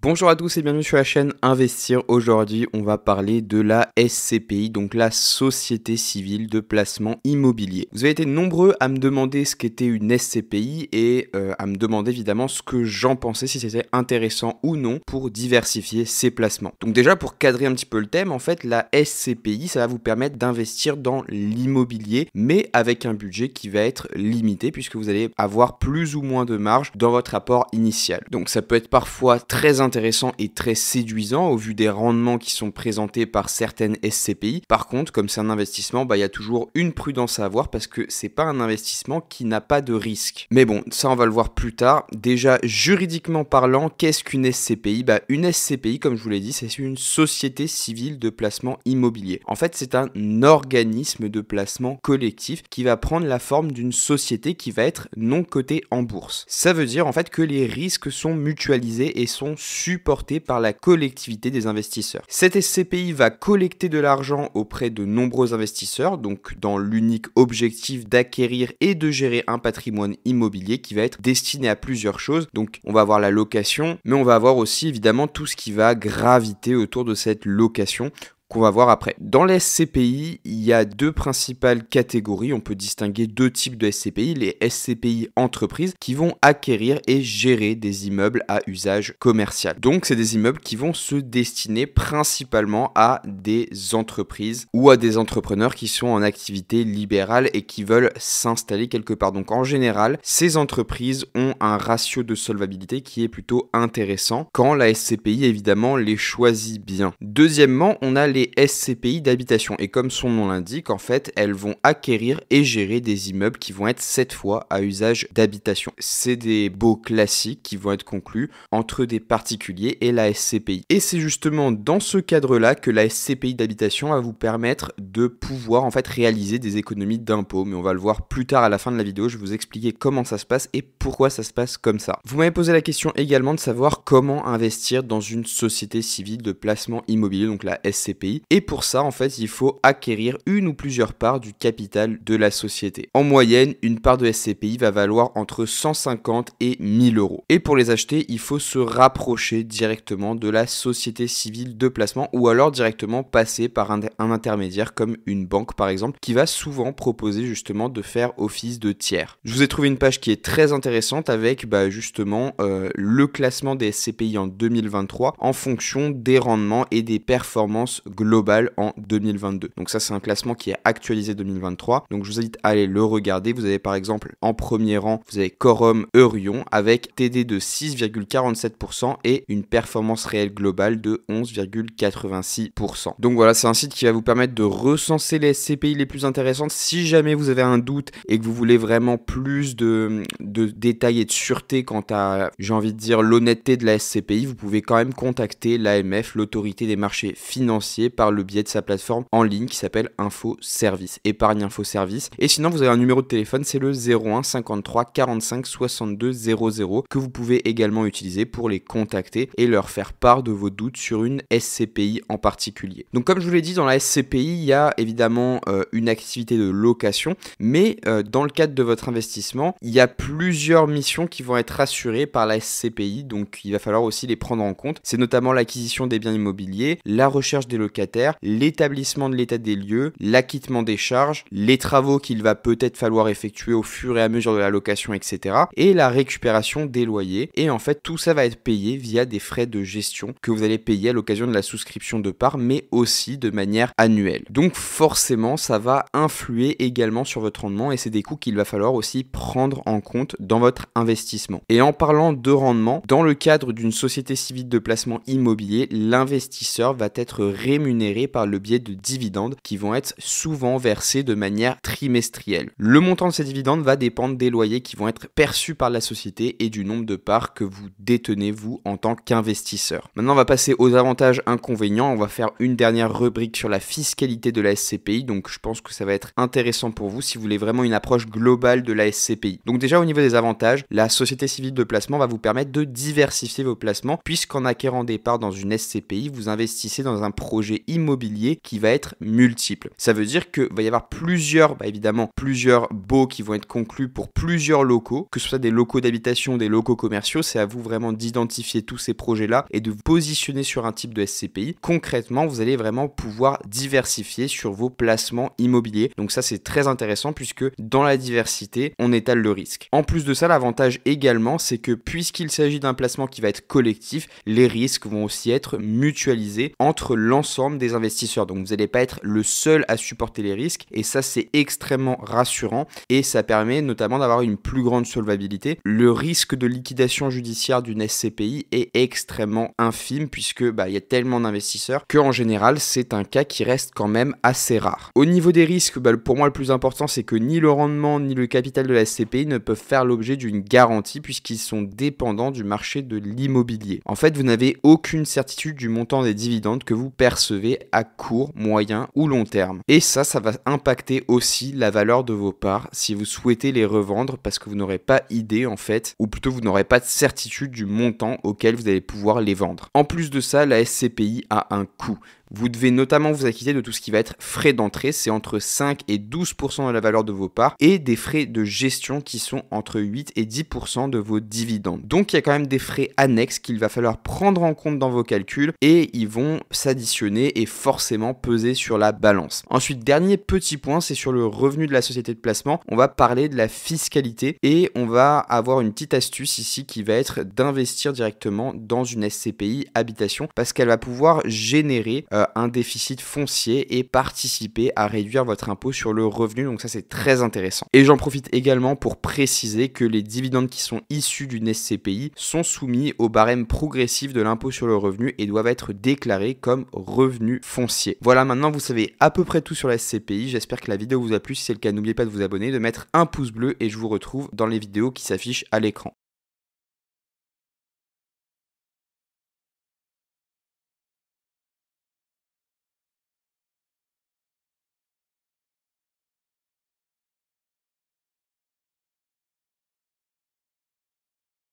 Bonjour à tous et bienvenue sur la chaîne Investir. Aujourd'hui, on va parler de la SCPI, donc la Société Civile de Placement Immobilier. Vous avez été nombreux à me demander ce qu'était une SCPI et à me demander évidemment ce que j'en pensais, si c'était intéressant ou non pour diversifier ses placements. Donc déjà, pour cadrer un petit peu le thème, en fait, la SCPI, ça va vous permettre d'investir dans l'immobilier, mais avec un budget qui va être limité puisque vous allez avoir plus ou moins de marge dans votre apport initial. Donc ça peut être parfois très intéressant et très séduisant au vu des rendements qui sont présentés par certaines SCPI. Par contre, comme c'est un investissement, il y a toujours une prudence à avoir parce que c'est pas un investissement qui n'a pas de risque. Mais bon, ça on va le voir plus tard. Déjà, juridiquement parlant, qu'est-ce qu'une SCPI? Une SCPI, comme je vous l'ai dit, c'est une société civile de placement immobilier. En fait, c'est un organisme de placement collectif qui va prendre la forme d'une société qui va être non cotée en bourse. Ça veut dire en fait que les risques sont mutualisés et sont supporté par la collectivité des investisseurs. Cette SCPI va collecter de l'argent auprès de nombreux investisseurs, donc dans l'unique objectif d'acquérir et de gérer un patrimoine immobilier qui va être destiné à plusieurs choses. Donc on va avoir la location, mais on va avoir aussi évidemment tout ce qui va graviter autour de cette location qu'on va voir après. Dans les SCPI, il y a deux principales catégories. On peut distinguer deux types de SCPI. Les SCPI entreprises qui vont acquérir et gérer des immeubles à usage commercial. Donc, c'est des immeubles qui vont se destiner principalement à des entreprises ou à des entrepreneurs qui sont en activité libérale et qui veulent s'installer quelque part. Donc, en général, ces entreprises ont un ratio de solvabilité qui est plutôt intéressant quand la SCPI, évidemment, les choisit bien. Deuxièmement, on a les SCPI d'habitation et comme son nom l'indique, en fait, elles vont acquérir et gérer des immeubles qui vont être cette fois à usage d'habitation. C'est des baux classiques qui vont être conclus entre des particuliers et la SCPI. Et c'est justement dans ce cadre-là que la SCPI d'habitation va vous permettre de pouvoir en fait réaliser des économies d'impôts, mais on va le voir plus tard à la fin de la vidéo. Je vais vous expliquer comment ça se passe et pourquoi ça se passe comme ça. Vous m'avez posé la question également de savoir comment investir dans une société civile de placement immobilier, donc la SCPI. Et pour ça, en fait, il faut acquérir une ou plusieurs parts du capital de la société. En moyenne, une part de SCPI va valoir entre 150 et 1000 euros. Et pour les acheter, il faut se rapprocher directement de la société civile de placement ou alors directement passer par un intermédiaire comme une banque par exemple qui va souvent proposer justement de faire office de tiers. Je vous ai trouvé une page qui est très intéressante avec justement le classement des SCPI en 2023 en fonction des rendements et des performances global en 2022. Donc ça c'est un classement qui est actualisé 2023. Donc je vous invite à aller le regarder. Vous avez par exemple en premier rang, vous avez Quorum Eurion avec TD de 6,47% et une performance réelle globale de 11,86%. Donc voilà, c'est un site qui va vous permettre de recenser les SCPI les plus intéressantes. Si jamais vous avez un doute et que vous voulez vraiment plus de détails et de sûreté quant à, j'ai envie de dire, l'honnêteté de la SCPI, vous pouvez quand même contacter l'AMF, l'autorité des marchés financiers, par le biais de sa plateforme en ligne qui s'appelle Info Service, Épargne Info Service. Et sinon, vous avez un numéro de téléphone, c'est le 01 53 45 62 00 que vous pouvez également utiliser pour les contacter et leur faire part de vos doutes sur une SCPI en particulier. Donc comme je vous l'ai dit, dans la SCPI, il y a évidemment une activité de location, mais dans le cadre de votre investissement, il y a plusieurs missions qui vont être assurées par la SCPI, donc il va falloir aussi les prendre en compte. C'est notamment l'acquisition des biens immobiliers, la recherche des locataires, l'établissement de l'état des lieux, l'acquittement des charges, les travaux qu'il va peut-être falloir effectuer au fur et à mesure de la location, etc. et la récupération des loyers. Et en fait, tout ça va être payé via des frais de gestion que vous allez payer à l'occasion de la souscription de parts, mais aussi de manière annuelle. Donc forcément, ça va influer également sur votre rendement et c'est des coûts qu'il va falloir aussi prendre en compte dans votre investissement. Et en parlant de rendement, dans le cadre d'une société civile de placement immobilier, l'investisseur va être rémunérés par le biais de dividendes qui vont être souvent versés de manière trimestrielle. Le montant de ces dividendes va dépendre des loyers qui vont être perçus par la société et du nombre de parts que vous détenez vous en tant qu'investisseur. Maintenant, on va passer aux avantages inconvénients. On va faire une dernière rubrique sur la fiscalité de la SCPI. Donc, je pense que ça va être intéressant pour vous si vous voulez vraiment une approche globale de la SCPI. Donc déjà, au niveau des avantages, la société civile de placement va vous permettre de diversifier vos placements puisqu'en acquérant des parts dans une SCPI, vous investissez dans un projet projet immobilier qui va être multiple. Ça veut dire qu'il va y avoir plusieurs baux qui vont être conclus pour plusieurs locaux, que ce soit des locaux d'habitation, des locaux commerciaux. C'est à vous vraiment d'identifier tous ces projets-là et de vous positionner sur un type de SCPI. Concrètement, vous allez vraiment pouvoir diversifier sur vos placements immobiliers. Donc ça, c'est très intéressant puisque dans la diversité, on étale le risque. En plus de ça, l'avantage également, c'est que puisqu'il s'agit d'un placement qui va être collectif, les risques vont aussi être mutualisés entre l'ensemble des investisseurs. Donc vous n'allez pas être le seul à supporter les risques et ça, c'est extrêmement rassurant et ça permet notamment d'avoir une plus grande solvabilité. Le risque de liquidation judiciaire d'une SCPI est extrêmement infime puisque il y a tellement d'investisseurs qu'en général, c'est un cas qui reste quand même assez rare. Au niveau des risques, pour moi, le plus important, c'est que ni le rendement ni le capital de la SCPI ne peuvent faire l'objet d'une garantie puisqu'ils sont dépendants du marché de l'immobilier. En fait, vous n'avez aucune certitude du montant des dividendes que vous percevez à court, moyen ou long terme. Et ça va impacter aussi la valeur de vos parts si vous souhaitez les revendre parce que vous n'aurez pas idée en fait, ou plutôt vous n'aurez pas de certitude du montant auquel vous allez pouvoir les vendre. En plus de ça, la SCPI a un coût. Vous devez notamment vous acquitter de tout ce qui va être frais d'entrée, c'est entre 5 et 12% de la valeur de vos parts, et des frais de gestion qui sont entre 8 et 10% de vos dividendes. Donc il y a quand même des frais annexes qu'il va falloir prendre en compte dans vos calculs et ils vont s'additionner et forcément peser sur la balance. Ensuite, dernier petit point, c'est sur le revenu de la société de placement. On va parler de la fiscalité et on va avoir une petite astuce ici qui va être d'investir directement dans une SCPI habitation parce qu'elle va pouvoir générer un déficit foncier et participer à réduire votre impôt sur le revenu. Donc ça, c'est très intéressant. Et j'en profite également pour préciser que les dividendes qui sont issus d'une SCPI sont soumis au barème progressif de l'impôt sur le revenu et doivent être déclarés comme revenu foncier. Voilà, maintenant vous savez à peu près tout sur la SCPI. J'espère que la vidéo vous a plu. Si c'est le cas, n'oubliez pas de vous abonner, de mettre un pouce bleu et je vous retrouve dans les vidéos qui s'affichent à l'écran.